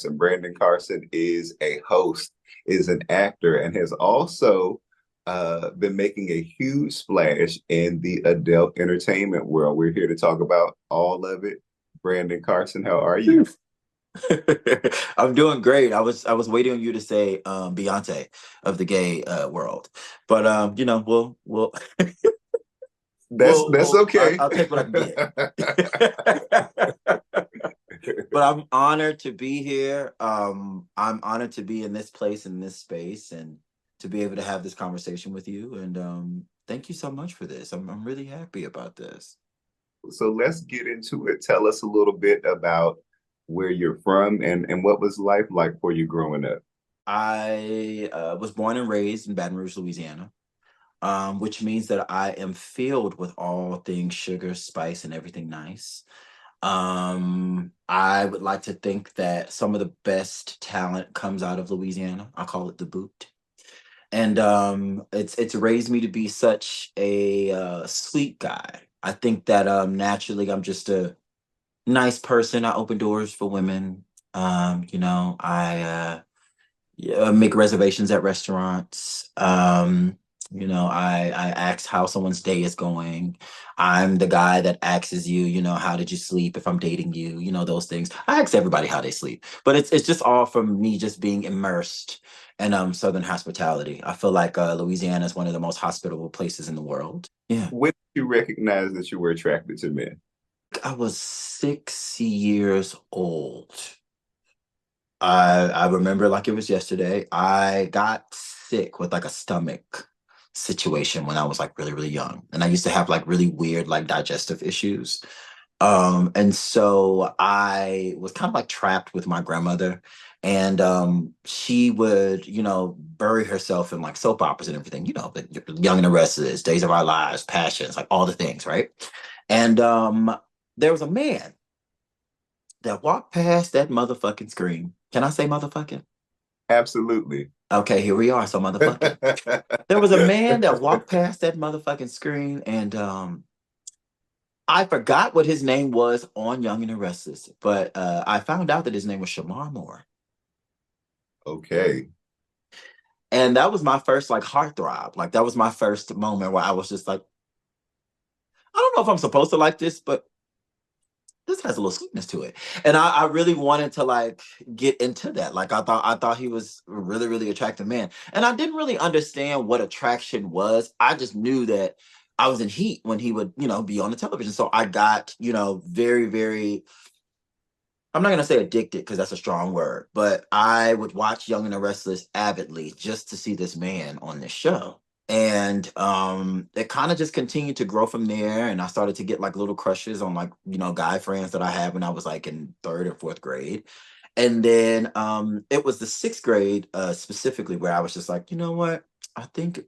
And Brandon Karson is a host, is an actor, and has also been making a huge splash in the adult entertainment world. We're here to talk about all of it. Brandon Karson, how are you? I'm doing great. I was waiting on you to say Beyonce of the gay world, but we'll That's okay. I'll take what I can get. But I'm honored to be here. I'm honored to be in this place, in this space, and to be able to have this conversation with you. And thank you so much for this. I'm really happy about this. So let's get into it. Tell us a little bit about where you're from and what was life like for you growing up? I was born and raised in Baton Rouge, Louisiana, which means that I am filled with all things sugar, spice, and everything nice. I would like to think that some of the best talent comes out of Louisiana. I call it the boot. And it's raised me to be such a sweet guy. I think that naturally I'm just a nice person. I open doors for women. I yeah, make reservations at restaurants. I ask how someone's day is going. I'm the guy that asks you, how did you sleep if I'm dating you, those things. I ask everybody how they sleep. But it's just all from me just being immersed in Southern hospitality. I feel like Louisiana is one of the most hospitable places in the world. Yeah. When did you recognize that you were attracted to men? I was 6 years old. I remember like it was yesterday. I got sick with like a stomach situation when I was like really, really young. And I used to have like really weird like digestive issues. And so I was kind of like trapped with my grandmother. And she would, bury herself in like soap operas and everything, the Young and the Restless, Days of Our Lives, Passions, like all the things, right? And there was a man that walked past that motherfucking screen. Can I say motherfucking? Absolutely. Okay, here we are. So motherfucking. There was a man that walked past that motherfucking screen, and I forgot what his name was on Young and the Restless, but I found out that his name was Shamar Moore, Okay. and that was my first like heartthrob. Like that was my first moment where I was just like, I don't know if I'm supposed to like this, but this has a little sweetness to it. And I really wanted to like get into that. Like I thought he was a really, really attractive man. And I didn't really understand what attraction was. I just knew that I was in heat when he would, be on the television. So I got, very, very, I'm not gonna say addicted because that's a strong word, but I would watch Young and the Restless avidly just to see this man on this show. And it kind of just continued to grow from there. And I started to get like little crushes on like, guy friends that I had when I was like in third or fourth grade. And then it was the sixth grade specifically where I was just like, you know what? I think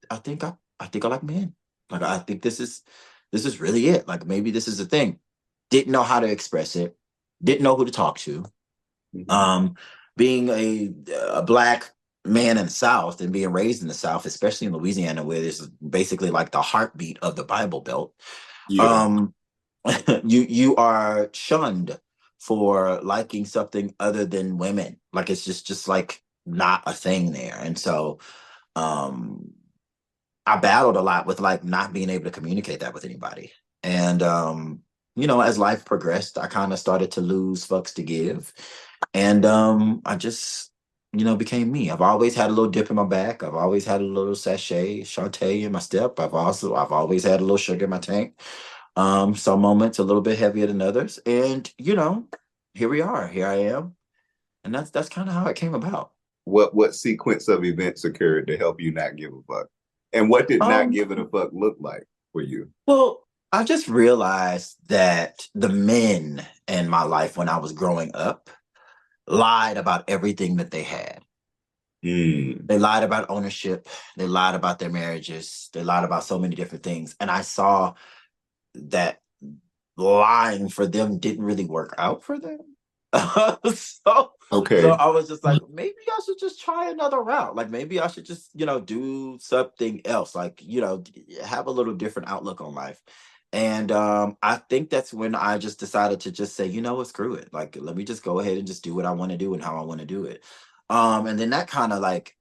I think I like men. Like I think this is really it. Like maybe this is the thing. Didn't know how to express it, didn't know who to talk to. Mhm. Um, being a black man in the South and being raised in the South, especially in Louisiana, where there's basically like the heartbeat of the Bible Belt, Yeah. um, you are shunned for liking something other than women. Like it's just like not a thing there. And so um I battled a lot with like not being able to communicate that with anybody. And as life progressed, I kind of started to lose fucks to give. And I just, became me. I've always had a little dip in my back. I've always had a little sachet, Shantae in my step. I've always had a little sugar in my tank. Some moments a little bit heavier than others. And, here we are. Here I am. And that's kind of how it came about. What sequence of events occurred to help you not give a fuck? And what did not Um, give it a fuck look like for you? Well, I just realized that the men in my life when I was growing up lied about everything that they had. Mm. They lied about ownership. They lied about their marriages. They lied about so many different things. And I saw that lying for them didn't really work out for them. so so Okay. I was just like, maybe I should just try another route. Like maybe I should just, do something else. Like, have a little different outlook on life. And I think that's when I just decided to just say, you know what, screw it. Like, let me just go ahead and just do what I want to do and how I want to do it. And then that kind of like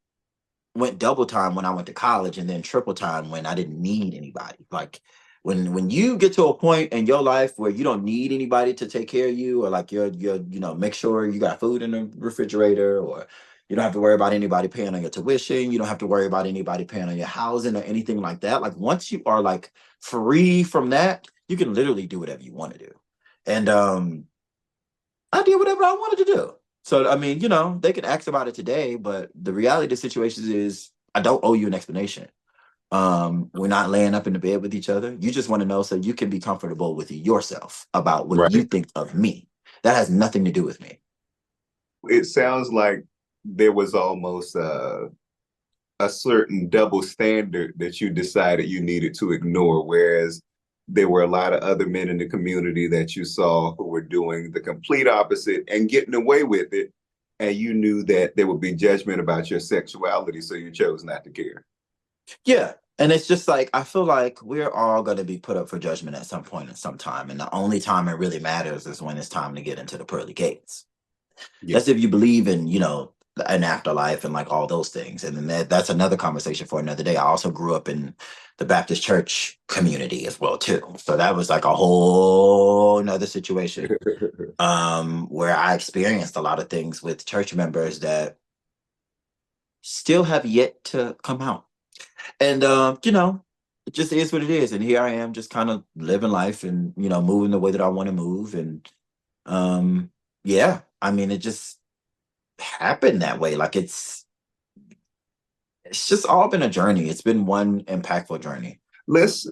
went double time when I went to college, and then triple time when I didn't need anybody. Like when you get to a point in your life where you don't need anybody to take care of you, or like you're make sure you got food in the refrigerator, or you don't have to worry about anybody paying on your tuition, you don't have to worry about anybody paying on your housing or anything like that. Like once you are like free from that, you can literally do whatever you want to do. And I did whatever I wanted to do. So I mean, they could ask about it today, but the reality of the situation is I don't owe you an explanation. We're not laying up in the bed with each other. You just want to know so you can be comfortable with yourself about what you Right. think of me. That has nothing to do with me. It sounds like there was almost a certain double standard that you decided you needed to ignore, whereas there were a lot of other men in the community that you saw who were doing the complete opposite and getting away with it. And you knew that there would be judgment about your sexuality, so you chose not to care. Yeah. And it's just like I feel like we're all going to be put up for judgment at some point in some time. And the only time it really matters is when it's time to get into the pearly gates. Yeah. That's if you believe in, an afterlife and like all those things. And then that's another conversation for another day. I also grew up in the Baptist church community as well too. So that was like a whole another situation. Where I experienced a lot of things with church members that still have yet to come out. And it just is what it is. And here I am just kind of living life and, moving the way that I want to move. And yeah, I mean it just happened that way. Like it's just all been a journey. It's been one impactful journey. Let's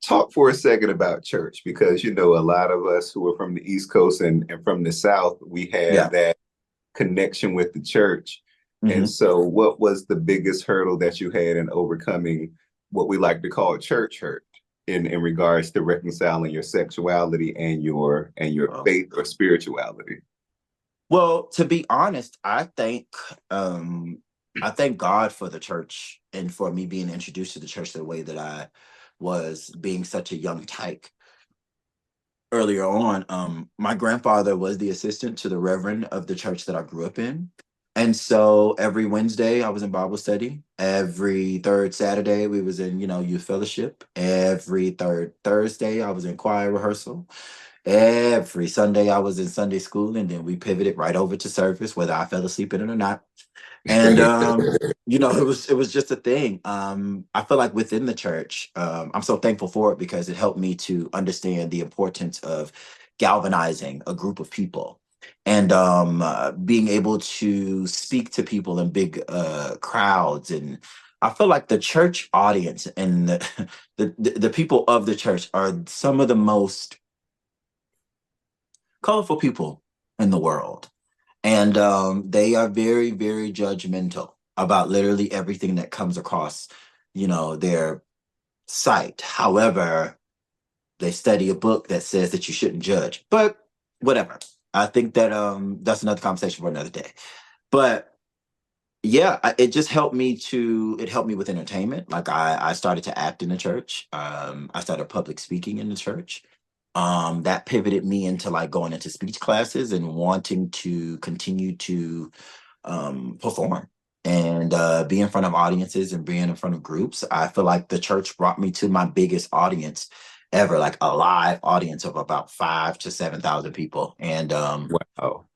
talk for a second about church because a lot of us who are from the East Coast and from the South, we had Yeah. that connection with the church. And Hmm. so, what was the biggest hurdle that you had in overcoming what we like to call church hurt in regards to reconciling your sexuality and your Well, faith or spirituality? well, to be honest, um I thank God for the church and for me being introduced to the church the way that I was, being such a young tyke earlier on. My grandfather was the assistant to the reverend of the church that I grew up in. And so every Wednesday I was in Bible study. Every third Saturday we was in, youth fellowship. Every third Thursday I was in choir rehearsal. Every Sunday I was in Sunday school, and then we pivoted right over to service, whether I fell asleep in it or not. And it was just a thing. I feel like within the church, I'm so thankful for it because it helped me to understand the importance of galvanizing a group of people, and being able to speak to people in big crowds. And I feel like the church audience and the people of the church are some of the most colorful people in the world. And they are very, very judgmental about literally everything that comes across, their sight. However, they study a book that says that you shouldn't judge. But whatever. I think that that's another conversation for another day. But yeah, it helped me with entertainment. Like I started to act in the church. I started public speaking in the church. That pivoted me into like going into speech classes and wanting to continue to perform and be in front of audiences and being in front of groups. I feel like the church brought me to my biggest audience ever, like a live audience of about 5 to 7,000 people. And Wow.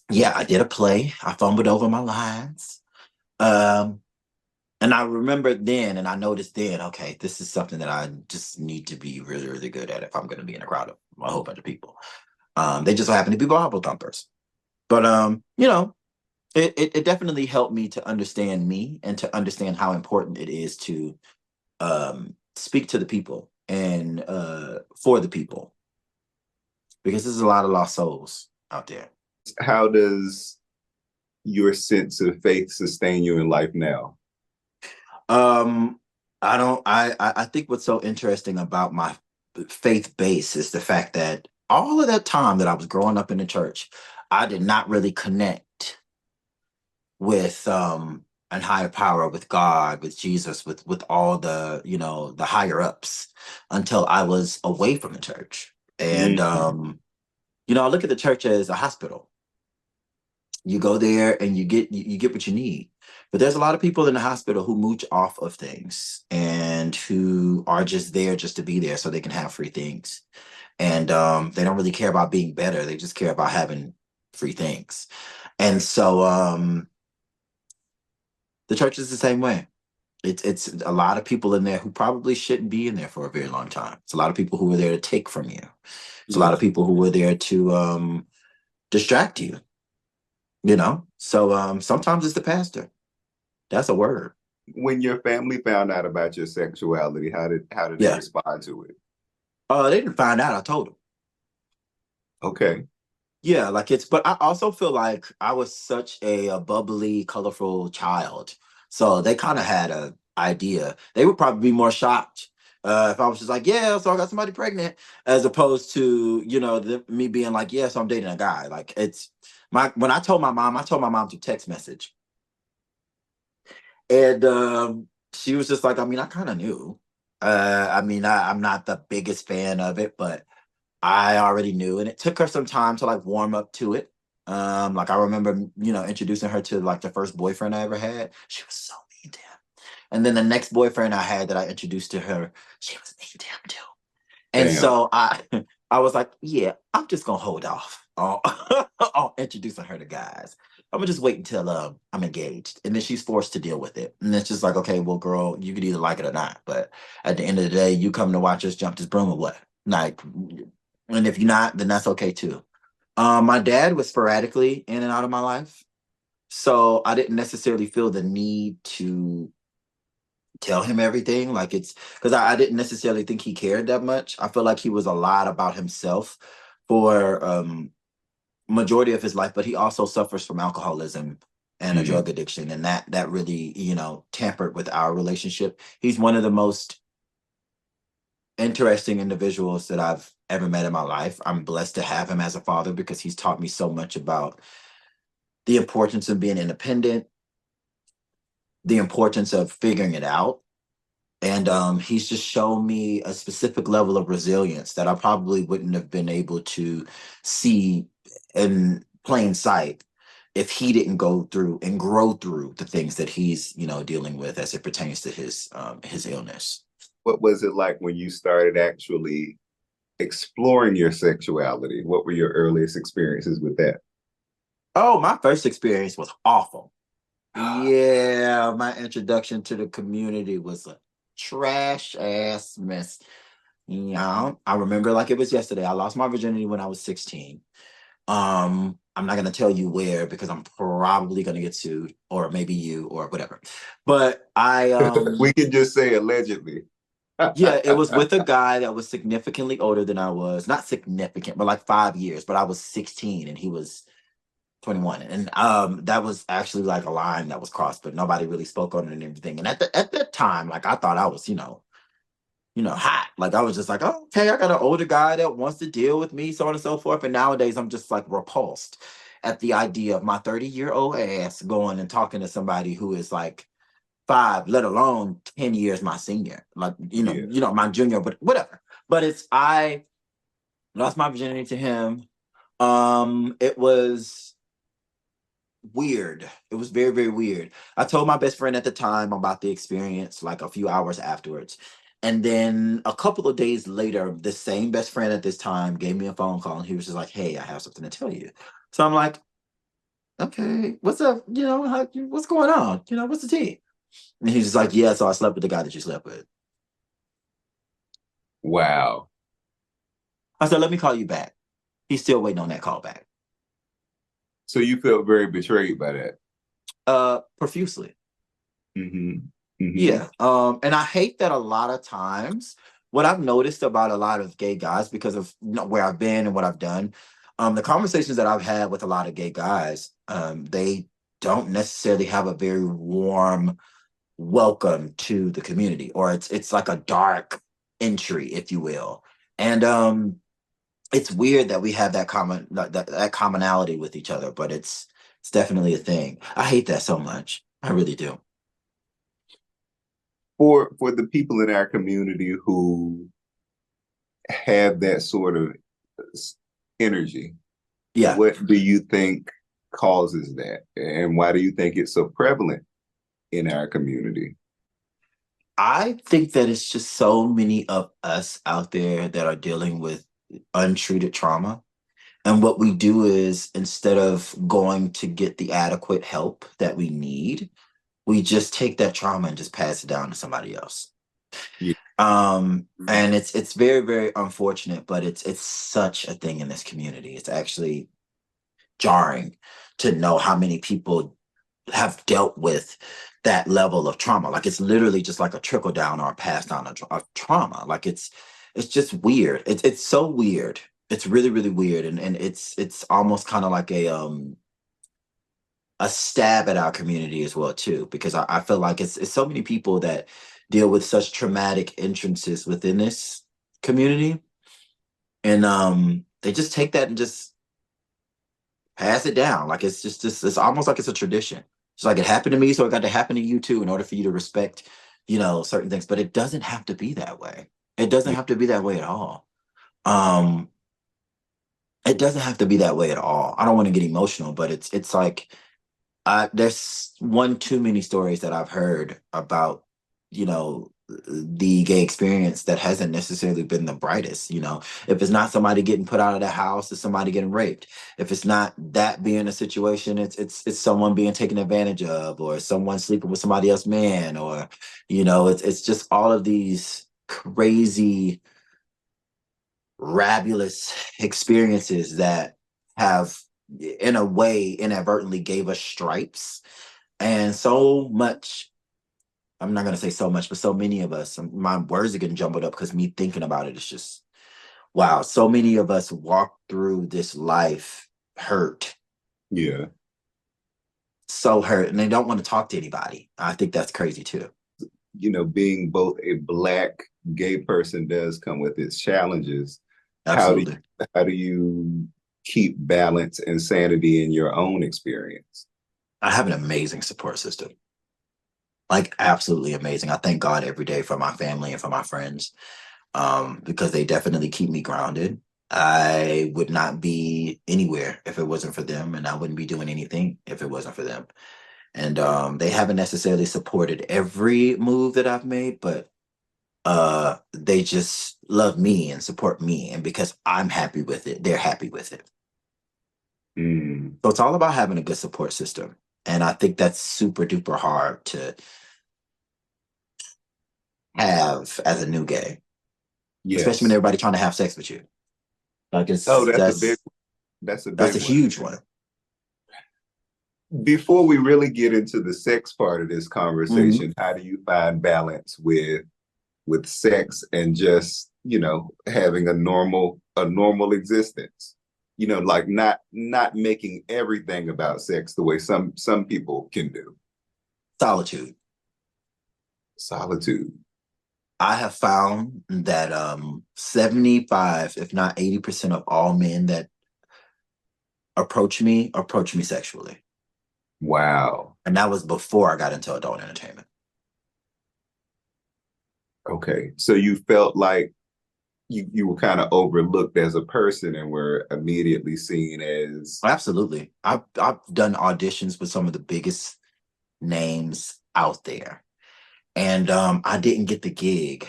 yeah, I did a play. I fumbled over my lines. Um, and I remember then, and I noticed then, okay, this is something that I just need to be really, really good at if I'm going to be in a crowd of a whole bunch of people. They just so happen to be Bible thumpers. But it definitely helped me to understand me and to understand how important it is to speak to the people and for the people, because there's a lot of lost souls out there. How does your sense of faith sustain you in life now? Um, I don't. I think what's so interesting about my faith base is the fact that all of that time that I was growing up in the church, I did not really connect with. and higher power with God, with Jesus, with all the, the higher ups until I was away from the church. And Mm. I look at the church as a hospital. You go there and you get what you need. But there's a lot of people in the hospital who mooch off of things and who are just there just to be there so they can have free things. And they don't really care about being better. They just care about having free things. And so the church is the same way. It's a lot of people in there who probably shouldn't be in there for a very long time. It's a lot of people who are there to take from you. It's a lot of Yes. people who are there to distract you, you know? So sometimes it's the pastor. That's a word. When your family found out about your sexuality, how did they Yeah. respond to it? They didn't find out. I told them. Okay. Yeah, like but I also feel like I was such a bubbly, colorful child. So they kind of had a idea. They would probably be more shocked if I was just like, yeah, so I got somebody pregnant, as opposed to, me being like, yeah, so I'm dating a guy. Like when I told my mom through text message. And she was just like, I mean, I kind of knew. I'm not the biggest fan of it, but I already knew, and it took her some time to like warm up to it. Like I remember, introducing her to like the first boyfriend I ever had. She was so mean to him. And then the next boyfriend I had that I introduced to her, she was mean to him too. And Damn. so I was like, yeah, I'm just gonna hold off on, on introducing her to guys. I'm gonna just wait until I'm engaged, and then she's forced to deal with it. And it's just like, okay, well, girl, you could either like it or not. But at the end of the day, you come to watch us jump this broom or what? Like, and if you're not, then that's okay too. My dad was sporadically in and out of my life, so I didn't necessarily feel the need to tell him everything. Like it's because I didn't necessarily think he cared that much. I feel like he was a lot about himself for majority of his life, but he also suffers from alcoholism and a Mm. drug addiction, and that really tampered with our relationship. He's one of the most interesting individuals that I've ever met in my life. I'm blessed to have him as a father because he's taught me so much about the importance of being independent, the importance of figuring it out. And he's just shown me a specific level of resilience that I probably wouldn't have been able to see in plain sight if he didn't go through and grow through the things that he's, dealing with as it pertains to his illness. What was it like when you started actually exploring your sexuality? What were your earliest experiences with that? Oh, my first experience was awful. Yeah, my introduction to the community was a trash ass mess. I remember like it was yesterday. I lost my virginity when I was 16. I'm not gonna tell you where because I'm probably gonna get sued, or maybe you, or whatever. But I We can just say allegedly. yeah, it was with a guy that was significantly older than I was. Not significant, but like 5 years. But I was 16 and he was 21. And that was actually like a line that was crossed, but nobody really spoke on it and everything. And at that time, like I thought I was, hot. Like I was just like, oh, okay, I got an older guy that wants to deal with me, so on and so forth. And nowadays I'm just like repulsed at the idea of my 30-year-old ass going and talking to somebody who is like five, let alone 10 years my senior. Like, Yeah. my junior, but whatever. But I lost my virginity to him. It was weird. It was very, very weird. I told my best friend at the time about the experience like a few hours afterwards. And then a couple of days later, the same best friend at this time gave me a phone call and he was just like, hey, I have something to tell you. So I'm like, okay, what's up? What's going on? What's the tea? And he's just like, yeah, so I slept with the guy that you slept with. Wow. I said, let me call you back. He's still waiting on that call back. So you felt very betrayed by that. Profusely. Mm-hmm. Mm-hmm. Yeah. And I hate that a lot of times what I've noticed about a lot of gay guys because of where I've been and what I've done, the conversations that I've had with a lot of gay guys, they don't necessarily have a very warm welcome to the community, or it's like a dark entry, if you will. And it's weird that we have that commonality with each other, but it's definitely a thing. I hate that so much. I really do. For the people in our community who have that sort of energy, Yeah. what do you think causes that? And why do you think it's so prevalent in our community? I think that it's just so many of us out there that are dealing with untreated trauma. And what we do is instead of going to get the adequate help that we need, we just take that trauma and just pass it down to somebody else. Yeah. And it's very, very unfortunate, but it's such a thing in this community. It's actually jarring to know how many people have dealt with that level of trauma. Like it's literally just like a trickle down or a pass down of trauma. Like it's just weird. It's so weird. It's really, really weird. And it's almost kind of like a stab at our community as well too, because I feel like it's so many people that deal with such traumatic entrances within this community. And they just take that and just pass it down. Like it's just this it's almost like it's a tradition. It's like it happened to me, so it got to happen to you too, in order for you to respect, certain things. But it doesn't have to be that way. It doesn't Yeah. have to be that way at all. Um, it doesn't have to be that way at all. I don't want to get emotional, but it's like there's one too many stories that I've heard about, the gay experience that hasn't necessarily been the brightest. If it's not somebody getting put out of the house, it's somebody getting raped. If it's not that being a situation, it's someone being taken advantage of, or someone sleeping with somebody else's man, or it's just all of these crazy, rabulous experiences that have, in a way, inadvertently gave us stripes. And so much, I'm not going to say so much, but so many of us, my words are getting jumbled up because me thinking about it is just, wow, so many of us walk through this life hurt, Yeah. so hurt, and they don't want to talk to anybody. I think that's crazy too. Being both a black gay person does come with its challenges. How do Absolutely. you, how do you keep balance and sanity in your own experience? I have an amazing support system, like absolutely amazing. I thank God every day for my family and for my friends, because they definitely keep me grounded. I would not be anywhere if it wasn't for them, and I wouldn't be doing anything if it wasn't for them. And they haven't necessarily supported every move that I've made, but they just love me and support me. And because I'm happy with it, they're happy with it. Mm, So it's all about having a good support system. And I think that's super duper hard to have as a new gay, especially when yes. everybody trying to have sex with you. Like Oh, it's that's a big that's a that's big a one. huge one. Before we really get into the sex part of this Mhm. conversation, how do you find balance with sex and just, having a normal existence? Like not making everything about sex the way some people can do. Solitude. Solitude. I have found that 75, if not 80% of all men that approach me sexually. Wow. And that was before I got into adult entertainment. Okay. So you felt like you were kind of overlooked as a person and were immediately seen as Absolutely. I've done auditions with some of the biggest names out there. And I didn't get the gig,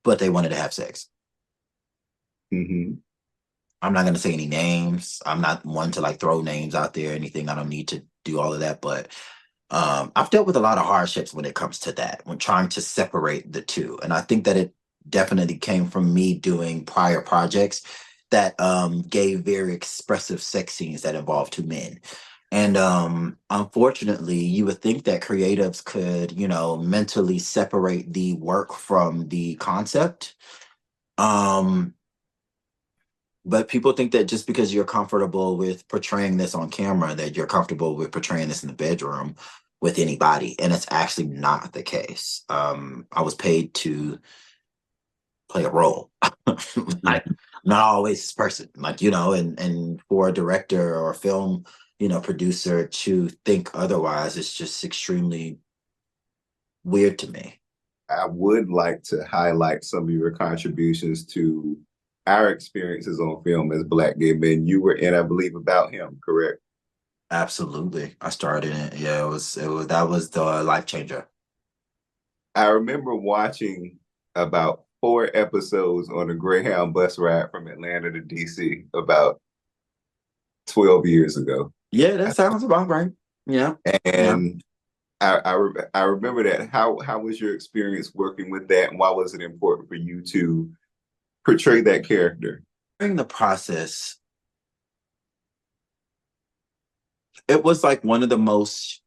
but they wanted to have sex. mhm. I'm not gonna say any names. I'm not one to like throw names out there or anything. I don't need to do all of that. But I've dealt with a lot of hardships when it comes to that, when trying to separate the two. And I think that it definitely came from me doing prior projects that gave very expressive sex scenes that involved two men. And unfortunately, you would think that creatives could, mentally separate the work from the concept. Um, but people think that just because you're comfortable with portraying this on camera, that you're comfortable with portraying this in the bedroom with anybody. And it's actually not the case. I was paid to play a role. Mm, Like, I'm not always this person. Like, and for a director or a film producer to think otherwise is just extremely weird to me. I would like to highlight some of your contributions to our experiences on film as Black gay men. You were in, I believe, About Him, correct? Absolutely. I started it. Yeah, it was that was the life changer. I remember watching about 4 episodes on a Greyhound bus ride from Atlanta to DC about 12 years ago. Yeah, that sounds about right. Yeah. Yeah. And I remember that. How was your experience working with that, and why was it important for you to portray that character? During the process, it was like one of the most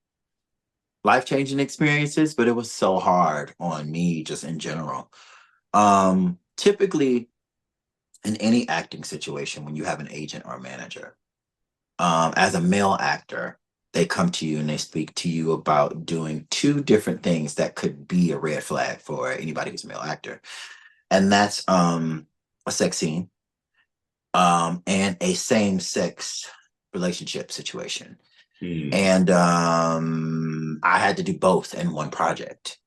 life-changing experiences, but it was so hard on me just in general. Typically in any acting situation, when you have an agent or a manager, as a male actor, they come to you and they speak to you about doing two different things that could be a red flag for anybody who's a male actor. And that's a sex scene, and a same-sex relationship situation. Hmm. And I had to do both in one project.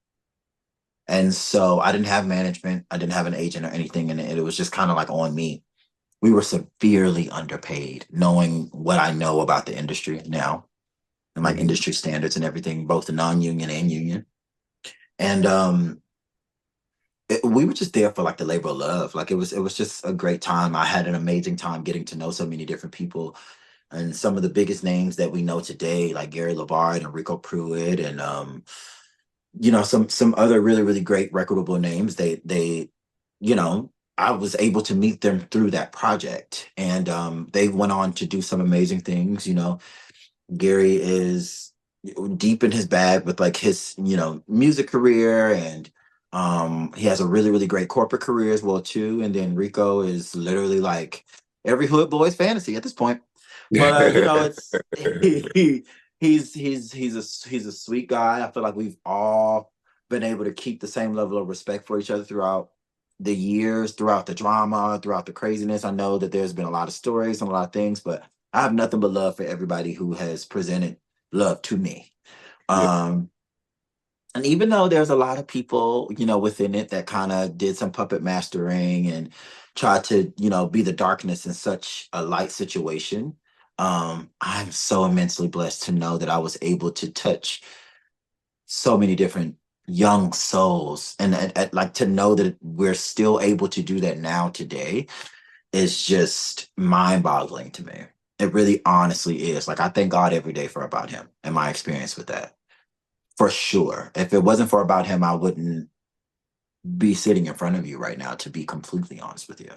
And so I didn't have management, I didn't have an agent or anything, and it was just kind of like on me. We were severely underpaid, knowing what I know about the industry now and like Hmm. industry standards and everything, both the non-union and union. And we were just there for like the labor of love. Like it was just a great time. I had an amazing time getting to know so many different people and some of the biggest names that we know today, like Gary Labard and Rico Pruitt, and some other really really great recordable names. You know, I was able to meet them through that project, and they went on to do some amazing things. Gary is deep in his bag with like his music career, and he has a really really great corporate career as well too. And then Rico is literally like every hood boy's fantasy at this point. But it's he's a sweet guy. I feel like we've all been able to keep the same level of respect for each other throughout the years, throughout the drama, throughout the craziness. I know that there's been a lot of stories and a lot of things, but I have nothing but love for everybody who has presented love to me. Yeah. Um, and even though there's a lot of people, within it that kind of did some puppet mastering and tried to, be the darkness in such a light situation, I'm so immensely blessed to know that I was able to touch so many different young souls, and like to know that we're still able to do that now today is just mind-boggling to me. It really honestly is. Like I thank God every day for About Him and my experience with that. For sure. If it wasn't for About Him, I wouldn't be sitting in front of you right now, to be completely honest with you.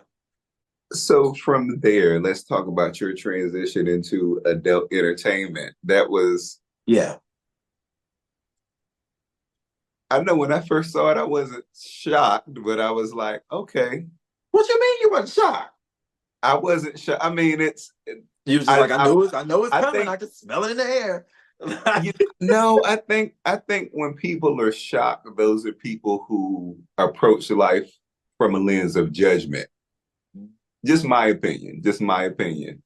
So from there, let's talk about your transition into adult entertainment. That was, Yeah. I know when I first saw it, I wasn't shocked, but I was like, okay. What you mean you weren't shocked? I wasn't shocked. I mean, You was just I, like, I, I know it's I coming. think, I can smell it in the air. no, I think when people are shocked, those are people who approach life from a lens of judgment. Just my opinion. Just my opinion.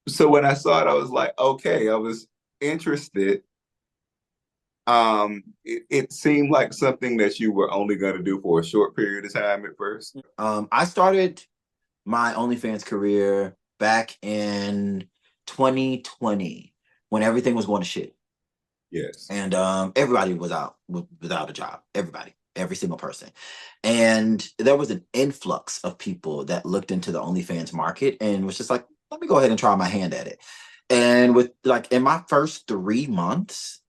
So when I saw it, I was like, okay, I was interested. It seemed like something that you were only going to do for a short period of time at first. I started my OnlyFans career back in 2020 when everything was going to shit. Yes. And everybody was without a job. Everybody, every single person, and there was an influx of people that looked into the OnlyFans market and was just like, let me go ahead and try my hand at it. And with like in my first 3 months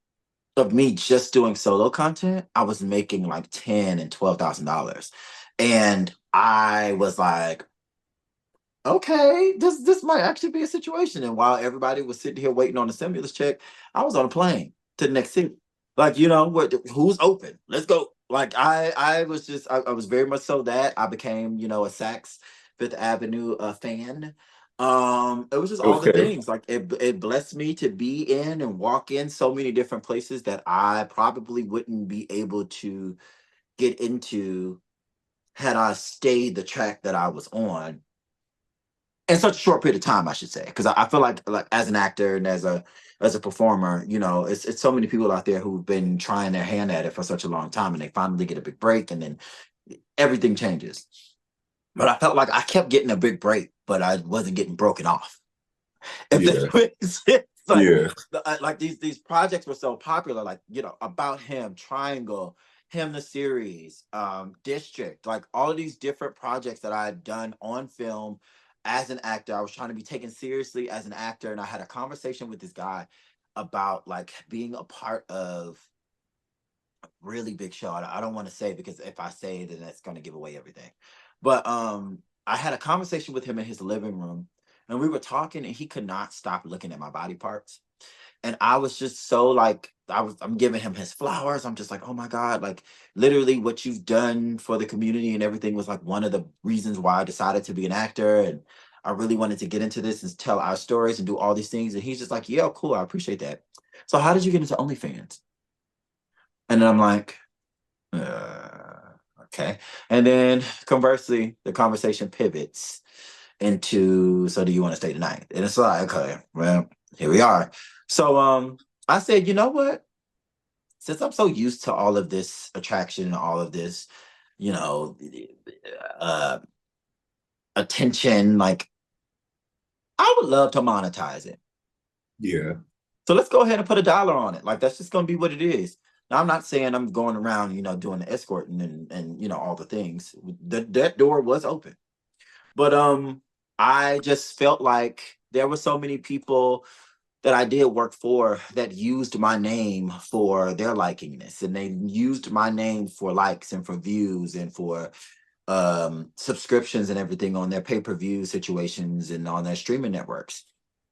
of me just doing solo content, I was making like $10,000 and $12,000, and I was like, okay, this might actually be a situation. And while everybody was sitting here waiting on a stimulus check, I was on a plane to the next city. Like, who's open? Let's go. Like I was just I was very much so that I became, a Saks Fifth Avenue fan. It was just all the Okay. things. Like it blessed me to be in and walk in so many different places that I probably wouldn't be able to get into had I stayed the track that I was on. in such a short period of time, I should say, because I feel like as an actor and as a performer, you know, it's so many people out there who've been trying their hand at it for such a long time, and they finally get a big break, and then everything changes. But I felt like I kept getting a big break, but I wasn't getting broken off. If Yeah. that makes sense. Yeah. Like these projects were so popular, like, you know, About Him, Triangle, Him the series, District, like all of these different projects that I had done on film as an actor. I was trying to be taken seriously as an actor, and I had a conversation with this guy about like being a part of a really big show. I don't want to say, because if I say it, then that's going to give away everything. But I had a conversation with him in his living room, and we were talking, and he could not stop looking at my body parts. And I was just so like, I'm giving him his flowers. I'm just like, oh my God, like literally what you've done for the community and everything was like one of the reasons why I decided to be an actor. And I really wanted to get into this and tell our stories and do all these things. And he's just like, yeah, cool, I appreciate that. So how did you get into OnlyFans? And then I'm like, okay. And then conversely, the conversation pivots into, so do you want to stay tonight? And it's like, okay, well, here we are. So I said, you know what? Since I'm so used to all of this attraction and all of this, you know, uh attention, like I would love to monetize it. Yeah. So let's go ahead and put $1 on it. Like that's just gonna be what it is. Now I'm not saying I'm going around, you know, doing the escorting and you know all the things. That door was open. But I just felt like there were so many people that I did work for that used my name for their likingness, and they used my name for likes and for views and for subscriptions and everything on their pay-per-view situations and on their streaming networks.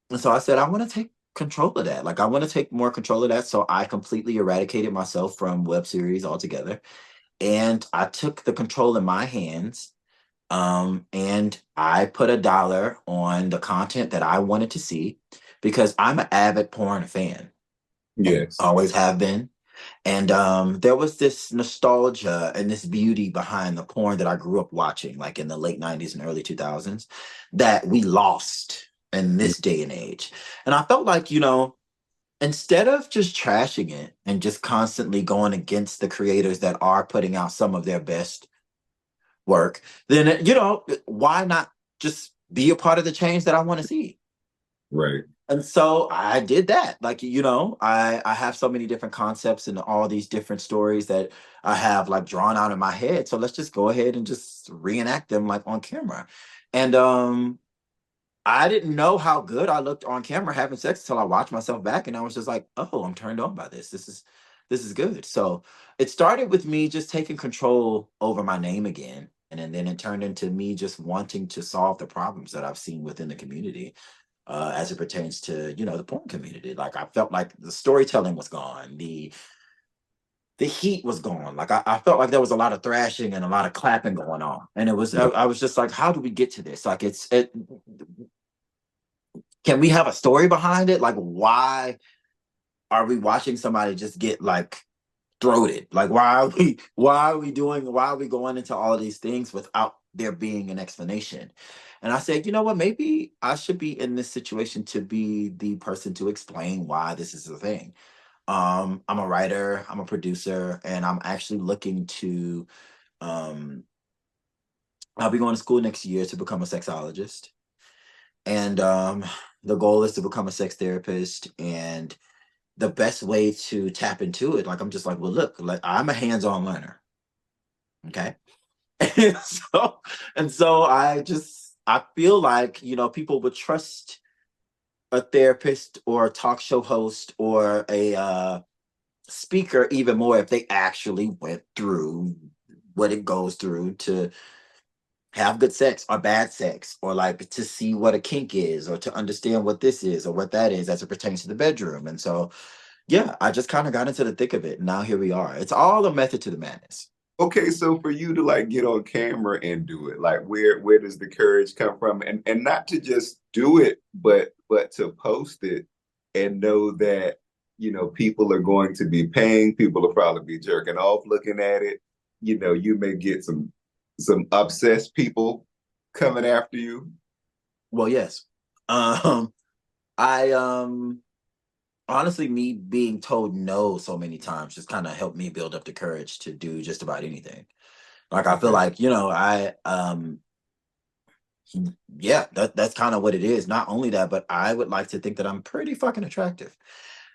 And so I said, I want to take control of that. Like I want to take more control of that. So I completely eradicated myself from web series altogether. And I took the control in my hands, and I put $1 on the content that I wanted to see because I'm an avid porn fan, Yes. always have been. And there was this nostalgia and this beauty behind the porn that I grew up watching, like in the late 90s and early 2000s, that we lost in this day and age. And I felt like, you know, instead of just trashing it and just constantly going against the creators that are putting out some of their best work, then, you know, why not just be a part of the change that I want to see? Right. And so I did that. Like, you know, I have so many different concepts and all these different stories that I have like drawn out in my head. So let's just go ahead and just reenact them like on camera. And I didn't know how good I looked on camera having sex until I watched myself back, and I was just like, oh, I'm turned on by this. This is good. So it started with me just taking control over my name again. And then it turned into me just wanting to solve the problems that I've seen within the community, as it pertains to, you know, the porn community. Like I felt like the storytelling was gone, the heat was gone. Like I felt like there was a lot of thrashing and a lot of clapping going on, and it was Yeah. I was just like, how do we get to this? Like can we have a story behind it? Like why are we watching somebody just get like throated? Like why are we going into all of these things without there being an explanation? And I said, you know what, maybe I should be in this situation to be the person to explain why this is a thing. I'm a writer, I'm a producer, and I'm actually looking to um I'll be going to school next year to become a sexologist. And the goal is to become a sex therapist. And the best way to tap into it, like I'm just like, well, look, like I'm a hands-on learner. Okay. And so I feel like, you know, people would trust a therapist or a talk show host or a speaker even more if they actually went through what it goes through to have good sex or bad sex, or like to see what a kink is, or to understand what this is or what that is as it pertains to the bedroom. And so yeah, I just kind of got into the thick of it. And now here we are. It's all a method to the madness. Okay, so for you to like get on camera and do it, like where does the courage come from? And not to just do it, but to post it and know that, you know, people are going to be paying, people will probably be jerking off looking at it. You know, you may get some obsessed people coming after you. Well, yes. Um, I honestly, me being told no so many times just kind of helped me build up the courage to do just about anything. Like I feel Okay. like, I yeah, that's kind of what it is. Not only that, but I would like to think that I'm pretty fucking attractive.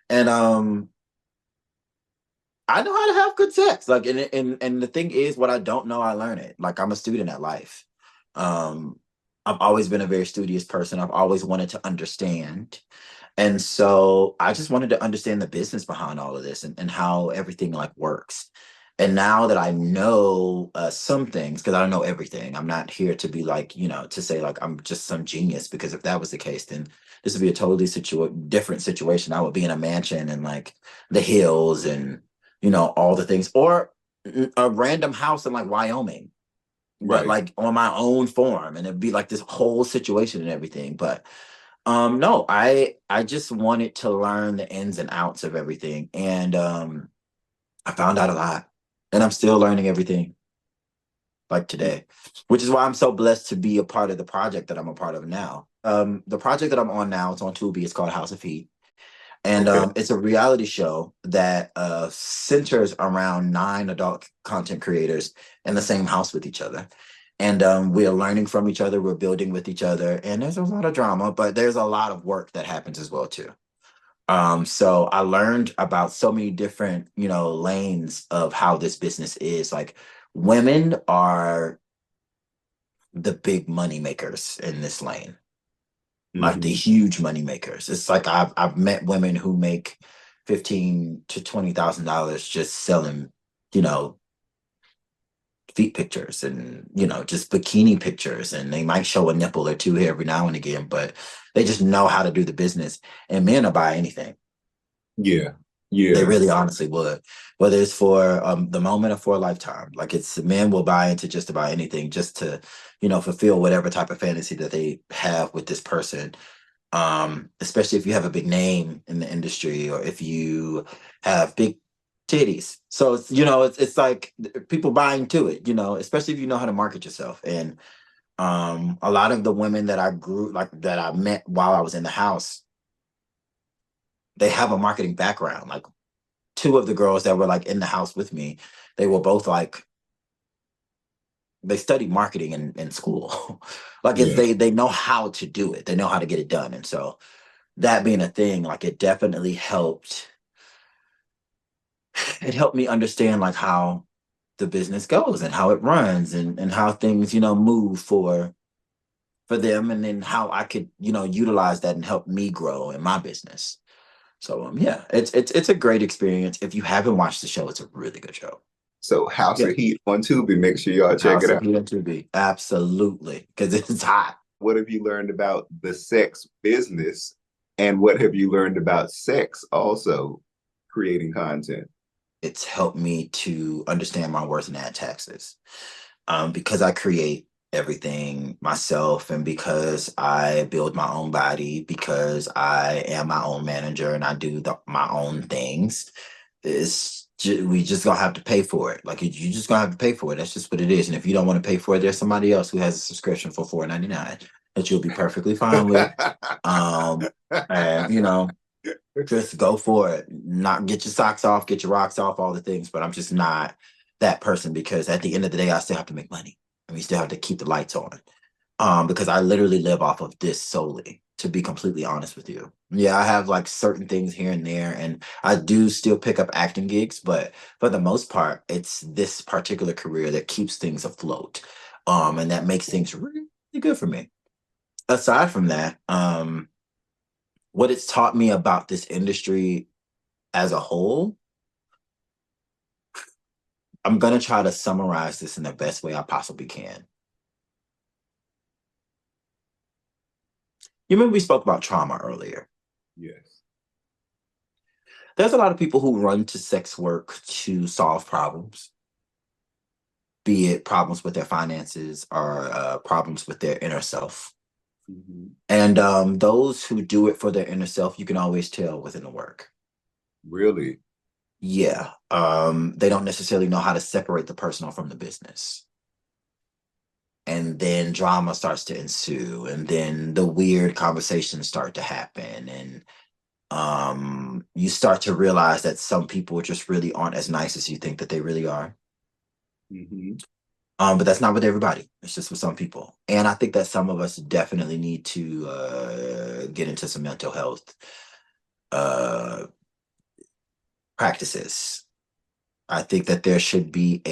And I know how to have good sex. Like, and the thing is, what I don't know, I learn it. Like, I'm a student at life. Um, I've always been a very studious person. I've always wanted to understand. And so I just wanted to understand the business behind all of this and how everything like works. And now that I know some things, because I don't know everything, I'm not here to be like, to say like I'm just some genius, because if that was the case, then this would be a totally different situation. I would be in a mansion and like the hills and, all the things, or a random house in like Wyoming, but Right. like on my own farm. And it'd be like this whole situation and everything. But no, I just wanted to learn the ins and outs of everything, and I found out a lot, and I'm still learning everything like today, which is why I'm so blessed to be a part of the project that I'm a part of now. The project that I'm on now, it's on Tubi. It's called House of Heat, and Okay. it's a reality show that centers around 9 adult content creators in the same house with each other. And we are learning from each other, we're building with each other, and there's a lot of drama, but there's a lot of work that happens as well too. So I learned about so many different, lanes of how this business is. Like, women are the big money makers in this lane, like the Hmm. huge money makers. It's like I've met women who make $15,000 to $20,000 just selling, you know, feet pictures and just bikini pictures, and they might show a nipple or two here every now and again, but they just know how to do the business. And men will buy anything. Yeah. They Yeah. really honestly would, whether it's for the moment or for a lifetime. Like, it's men will buy into just about anything just to, fulfill whatever type of fantasy that they have with this person. Especially if you have a big name in the industry or if you have big titties. So it's like people buying to it, especially if you know how to market yourself. And a lot of the women that I grew like that I met while I was in the house, they have a marketing background. Like, two of the girls that were like in the house with me, they were both like they studied marketing in school. Like, it's Yeah. they know how to do it. They know how to get it done. And so that being a thing, like, it helped me understand like how the business goes and how it runs and how things, move for them, and then how I could, utilize that and help me grow in my business. So yeah, it's a great experience. If you haven't watched the show, it's a really good show. So House Yeah. of Heat on Tubi. Make sure y'all check it House of out. Heat and Tubi. Absolutely. Because it's hot. What have you learned about the sex business? And what have you learned about sex also creating content? It's helped me to understand my worth and add taxes. Because I create everything myself, and because I build my own body, because I am my own manager and I do my own things, we just gonna have to pay for it. Like, you just gonna have to pay for it. That's just what it is. And if you don't want to pay for it, there's somebody else who has a subscription for $4.99 that you'll be perfectly fine with. And just go for it. Not get your socks off, get your rocks off, all the things. But I'm just not that person, because at the end of the day, I still have to make money and we still have to keep the lights on. Because I literally live off of this solely, to be completely honest with you. Yeah, I have like certain things here and there, and I do still pick up acting gigs, but for the most part, it's this particular career that keeps things afloat. And that makes things really good for me. Aside from that, what it's taught me about this industry as a whole, I'm going to try to summarize this in the best way I possibly can. You remember we spoke about trauma earlier. Yes. There's a lot of people who run to sex work to solve problems, be it problems with their finances or problems with their inner self. Hmm. And those who do it for their inner self, you can always tell within the work. Really? Yeah. They don't necessarily know how to separate the personal from the business. and then drama starts to ensue, and then the weird conversations start to happen, and you start to realize that some people just really aren't as nice as you think that they really are. Hmm. But that's not with everybody. It's just with some people. And I think that some of us definitely need to get into some mental health uh, practices. I think that there should be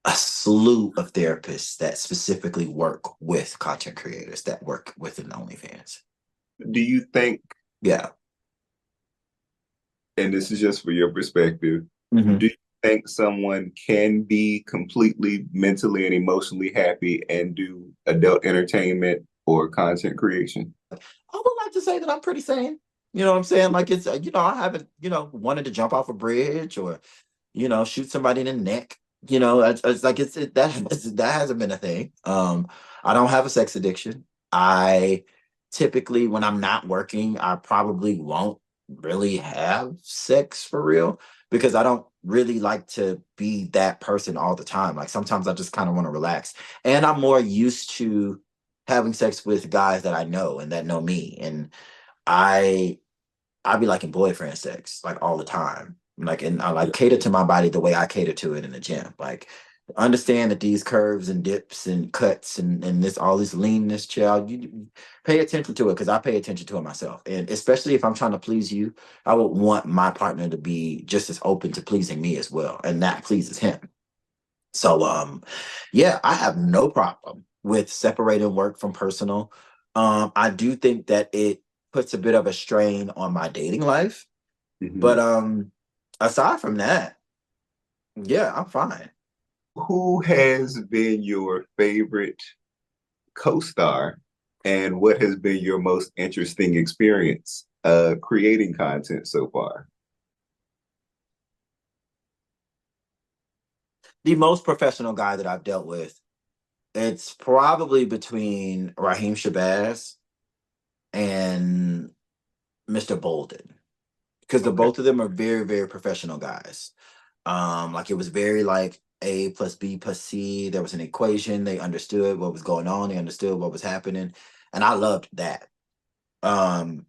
a slew of therapists that specifically work with content creators that work within OnlyFans. Do you think, Yeah. and this is just for your perspective, Hmm. do you think someone can be completely mentally and emotionally happy and do adult entertainment or content creation? I would like to say that I'm pretty sane. You know what I'm saying? Like it's, I haven't, wanted to jump off a bridge or, shoot somebody in the neck. It's like that hasn't been a thing. I don't have a sex addiction. I typically, when I'm not working, I probably won't really have sex for real because I don't really like to be that person all the time. Like sometimes I just kind of want to relax, and I'm more used to having sex with guys that I know and that know me, and I I be liking boyfriend sex like all the time. Like, and I like cater to my body the way I cater to it in the gym. Like, understand that these curves and dips and cuts and this all this leanness, child. You pay attention to it because I pay attention to it myself. And especially if I'm trying to please you, I would want my partner to be just as open to pleasing me as well, and that pleases him. So yeah, I have no problem with separating work from personal. I do think that it puts a bit of a strain on my dating life, but Hmm. aside from that, yeah, I'm fine. Who has been your favorite co-star and what has been your most interesting experience creating content so far? The most professional guy that I've dealt with, it's probably between Raheem Shabazz and Mr. Bolden, because the Okay. both of them are very, very professional guys. Like it was very like A plus B plus C. There was an equation. They understood what was going on. They understood what was happening, and I loved that. Um,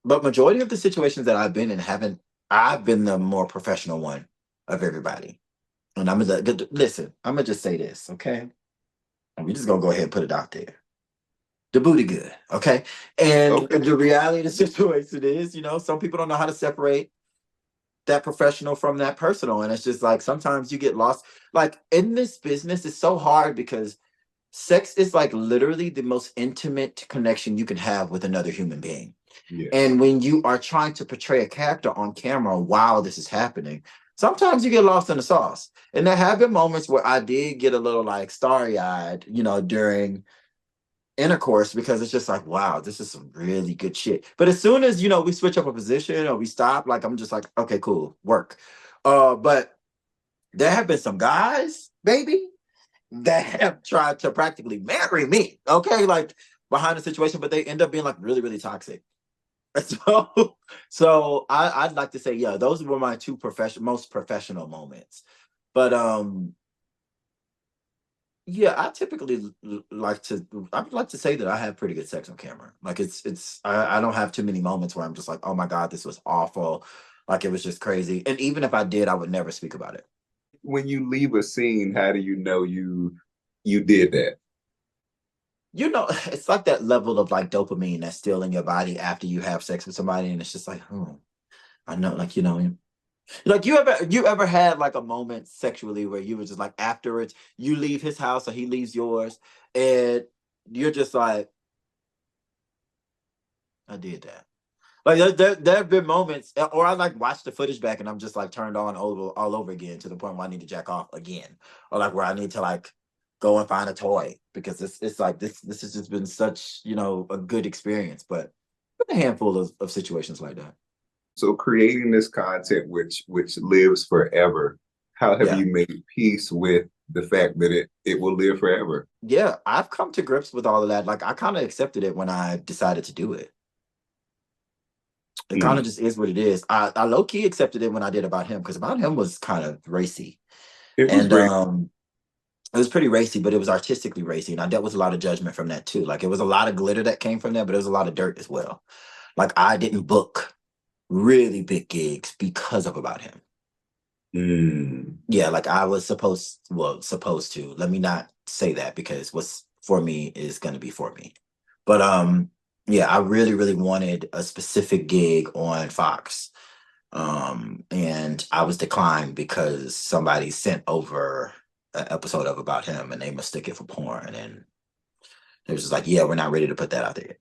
but majority of the situations that I've been in haven't. I've been the more professional one of everybody. And I'm gonna listen. I'm gonna just say this, okay? And we just gonna go ahead and put it out there. The booty good, okay? And Okay. the reality of the situation is, some people don't know how to separate that professional from that personal. And it's just like sometimes you get lost. Like in this business, it's so hard because sex is like literally the most intimate connection you can have with another human being. Yes. And when you are trying to portray a character on camera while this is happening, sometimes you get lost in the sauce. And there have been moments where I did get a little like starry eyed, during intercourse because it's just like, wow, this is some really good shit. But as soon as we switch up a position or we stop, like I'm just like, okay, cool, work. But there have been some guys, baby, that have tried to practically marry me. Okay, like behind the situation, but they end up being like really, really toxic. So I'd like to say, yeah, those were my two most professional moments. But yeah, I would like to say that I have pretty good sex on camera. Like I don't have too many moments where I'm just like, oh my God, this was awful. Like it was just crazy. And even if I did, I would never speak about it. When you leave a scene, how do you know you did that? It's like that level of like dopamine that's still in your body after you have sex with somebody, and it's just like, I know, like like you ever had like a moment sexually where you were just like afterwards, you leave his house or he leaves yours, and you're just like, I did that. Like there have been moments, or I like watch the footage back and I'm just like turned on all over again to the point where I need to jack off again, or like where I need to like go and find a toy because it's like this has just been such a good experience, but been a handful of situations like that. So creating this content which lives forever, how have Yeah, you made peace with the fact that it will live forever? yeah, I've come to grips with all of that. Like I kind of accepted it when I decided to do it. It kind Mm. of just is what it is. I low key accepted it when I did About Him because About Him was kind of racy. It was And great. It was pretty racy, but it was artistically racy, and I dealt with a lot of judgment from that too. Like it was a lot of glitter that came from that, but it was a lot of dirt as well. Like I didn't book really big gigs because of About Him. Mm. Yeah, like I was supposed to. Let me not say that because what's for me is going to be for me. But yeah, I really really wanted a specific gig on Fox. And I was declined because somebody sent over an episode of About Him and they mistook it for porn, and it was just like, yeah, we're not ready to put that out there.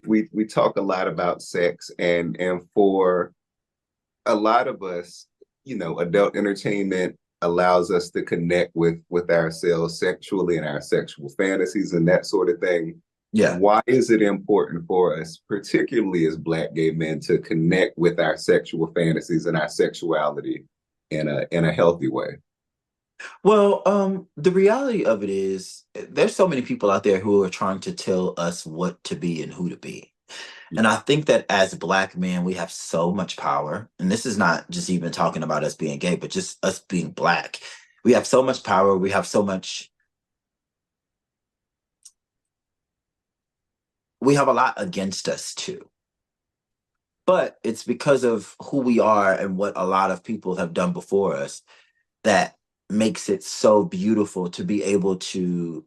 We talk a lot about sex, and for a lot of us, adult entertainment allows us to connect with ourselves sexually and our sexual fantasies and that sort of thing. Yeah. Why is it important for us, particularly as Black gay men, to connect with our sexual fantasies and our sexuality in a healthy way? Well, the reality of it is there's so many people out there who are trying to tell us what to be and who to be. And I think that as Black men, we have so much power. And this is not just even talking about us being gay, but just us being Black. We have so much power. We have a lot against us too. But it's because of who we are and what a lot of people have done before us that makes it so beautiful to be able to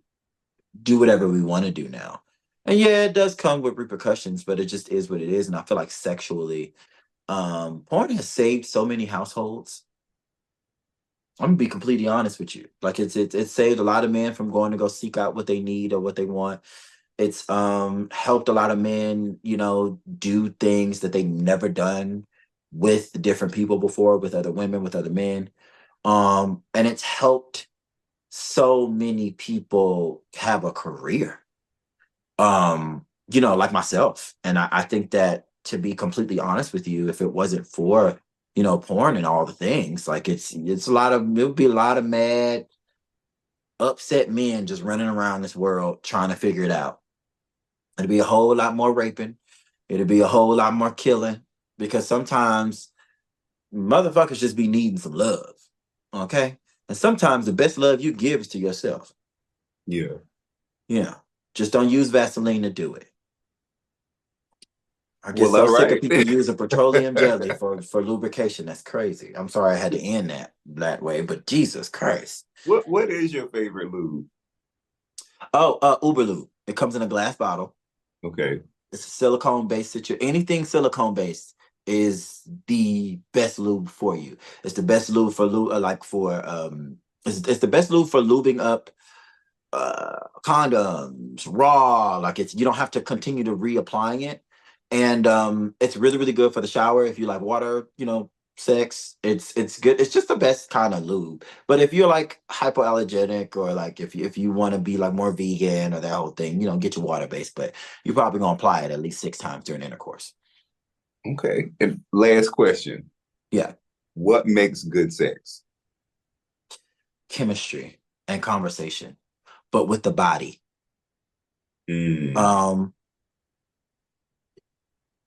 do whatever we want to do now. And yeah, it does come with repercussions, but it just is what it is. And I feel like sexually, porn has saved so many households. I'm gonna be completely honest with you. Like it's saved a lot of men from going to go seek out what they need or what they want. It's helped a lot of men, do things that they've never done with different people before, with other women, with other men. And it's helped so many people have a career. Like myself. And I think that, to be completely honest with you, if it wasn't for, porn and all the things, like it's it would be a lot of mad, upset men just running around this world trying to figure it out. It'd be a whole lot more raping. It'd be a whole lot more killing because sometimes motherfuckers just be needing some love. Okay. And sometimes the best love you give is to yourself. Yeah. Yeah. Just don't use Vaseline to do it. I get Well, so all sick of right. people using petroleum jelly for lubrication. That's crazy. I'm sorry I had to end that way, but Jesus Christ. What is your favorite lube? Oh, Uber Lube. It comes in a glass bottle. Okay. It's a silicone based situation. Anything silicone based is the best lube for you. It's the best lube for lube, like for it's the best lube for lubing up condoms raw. Like you don't have to continue to reapplying it. And it's really really good for the shower if you like water, sex. It's good. It's just the best kind of lube. But if you're like hypoallergenic, or like if you want to be like more vegan or that whole thing, get your water based, but you're probably gonna apply it at least 6 times during intercourse. Okay. And last question. Yeah. What makes good sex? Chemistry and conversation, but with the body. Mm. um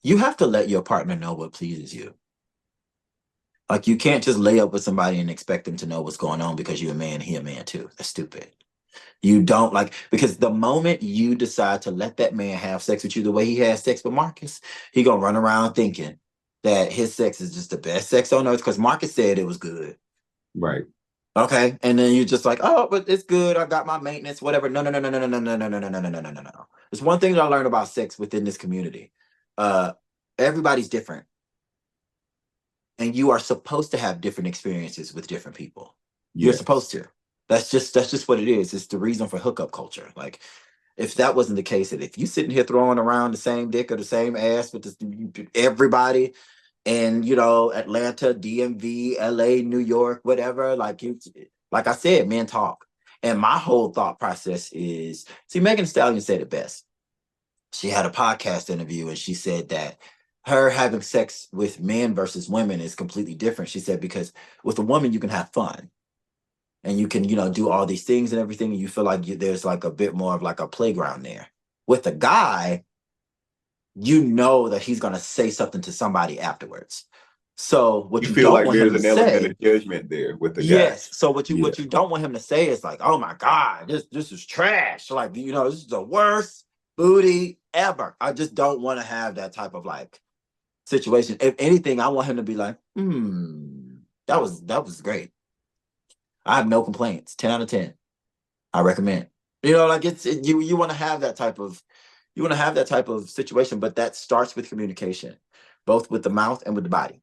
you have to let your partner know what pleases you. Like you can't just lay up with somebody and expect them to know what's going on because you're a man, he a man too. That's stupid. You don't, like, because the moment you decide to let that man have sex with you the way he has sex with Marcus, he gonna run around thinking that his sex is just the best sex on earth because Marcus said it was good. Right. Okay. And then you're just like, oh, but it's good. I got my maintenance, whatever. No, no, no, no, no, no, no, no, no, no, no, no, no, no, no, no. There's one thing that I learned about sex within this community. Uh, everybody's different. And you are supposed to have different experiences with different people. You're Yes. supposed to. That's just what it is. It's the reason for hookup culture. Like, if that wasn't the case, that if you sitting here throwing around the same dick or the same ass with everybody, and Atlanta, DMV, LA, New York, whatever, like I said, men talk. And my whole thought process is, see, Megan Thee Stallion said it best. She had a podcast interview and she said that her having sex with men versus women is completely different. She said because with a woman you can have fun and you can do all these things and everything, and you feel like there's like a bit more of like a playground there. With a guy, you know that he's going to say something to somebody afterwards. So what You you feel don't like want him there's to an element say, of judgment there with the guy. yes. So what you Yeah. what you don't want him to say is like, oh my God, this is trash. Like, this is the worst booty ever. I just don't want to have that type of like situation. If anything, I want him to be like, that was great. I have no complaints. 10 out of 10. I recommend. Like you want to have that type of situation, but that starts with communication, both with the mouth and with the body.